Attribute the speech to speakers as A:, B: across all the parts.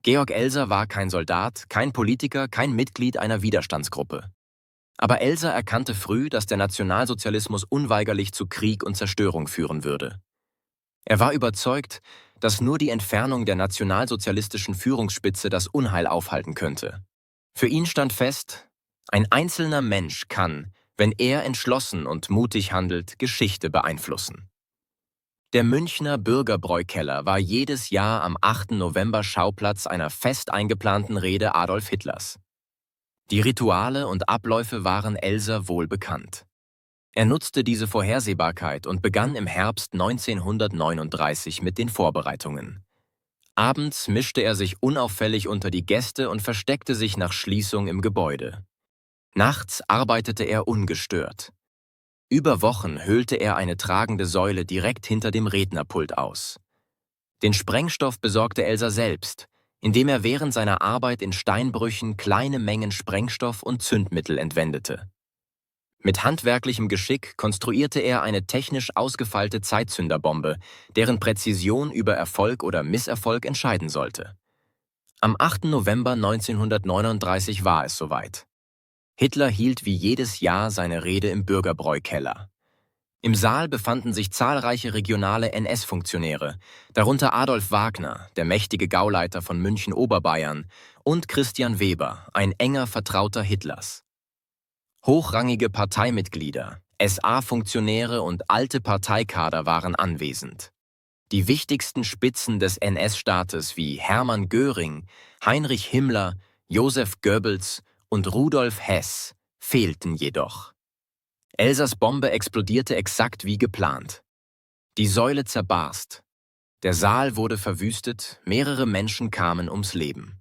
A: Georg Elser war kein Soldat, kein Politiker, kein Mitglied einer Widerstandsgruppe. Aber Elser erkannte früh, dass der Nationalsozialismus unweigerlich zu Krieg und Zerstörung führen würde. Er war überzeugt, dass nur die Entfernung der nationalsozialistischen Führungsspitze das Unheil aufhalten könnte. Für ihn stand fest, ein einzelner Mensch kann, wenn er entschlossen und mutig handelt, Geschichte beeinflussen. Der Münchner Bürgerbräukeller war jedes Jahr am 8. November Schauplatz einer fest eingeplanten Rede Adolf Hitlers. Die Rituale und Abläufe waren Elser wohl bekannt. Er nutzte diese Vorhersehbarkeit und begann im Herbst 1939 mit den Vorbereitungen. Abends mischte er sich unauffällig unter die Gäste und versteckte sich nach Schließung im Gebäude. Nachts arbeitete er ungestört. Über Wochen höhlte er eine tragende Säule direkt hinter dem Rednerpult aus. Den Sprengstoff besorgte Elser selbst, indem er während seiner Arbeit in Steinbrüchen kleine Mengen Sprengstoff und Zündmittel entwendete. Mit handwerklichem Geschick konstruierte er eine technisch ausgefeilte Zeitzünderbombe, deren Präzision über Erfolg oder Misserfolg entscheiden sollte. Am 8. November 1939 war es soweit. Hitler hielt wie jedes Jahr seine Rede im Bürgerbräukeller. Im Saal befanden sich zahlreiche regionale NS-Funktionäre, darunter Adolf Wagner, der mächtige Gauleiter von München-Oberbayern, und Christian Weber, ein enger Vertrauter Hitlers. Hochrangige Parteimitglieder, SA-Funktionäre und alte Parteikader waren anwesend. Die wichtigsten Spitzen des NS-Staates wie Hermann Göring, Heinrich Himmler, Josef Goebbels und Rudolf Hess fehlten jedoch. Elsers Bombe explodierte exakt wie geplant. Die Säule zerbarst. Der Saal wurde verwüstet, mehrere Menschen kamen ums Leben.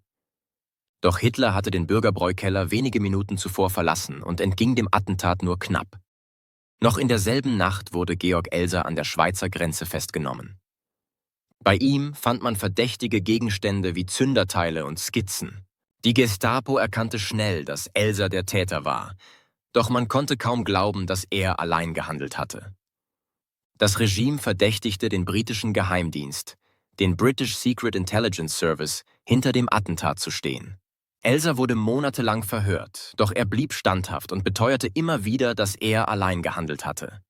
A: Doch Hitler hatte den Bürgerbräukeller wenige Minuten zuvor verlassen und entging dem Attentat nur knapp. Noch in derselben Nacht wurde Georg Elser an der Schweizer Grenze festgenommen. Bei ihm fand man verdächtige Gegenstände wie Zünderteile und Skizzen. Die Gestapo erkannte schnell, dass Elser der Täter war, doch man konnte kaum glauben, dass er allein gehandelt hatte. Das Regime verdächtigte den britischen Geheimdienst, den British Secret Intelligence Service, hinter dem Attentat zu stehen. Elser wurde monatelang verhört, doch er blieb standhaft und beteuerte immer wieder, dass er allein gehandelt hatte.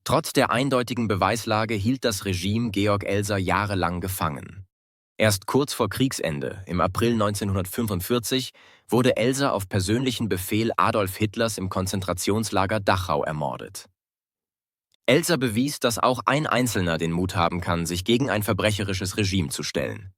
A: Trotz der eindeutigen Beweislage hielt das Regime Georg Elser jahrelang gefangen. Erst kurz vor Kriegsende, im April 1945, wurde Elser auf persönlichen Befehl Adolf Hitlers im Konzentrationslager Dachau ermordet. Elser bewies, dass auch ein Einzelner den Mut haben kann, sich gegen ein verbrecherisches Regime zu stellen.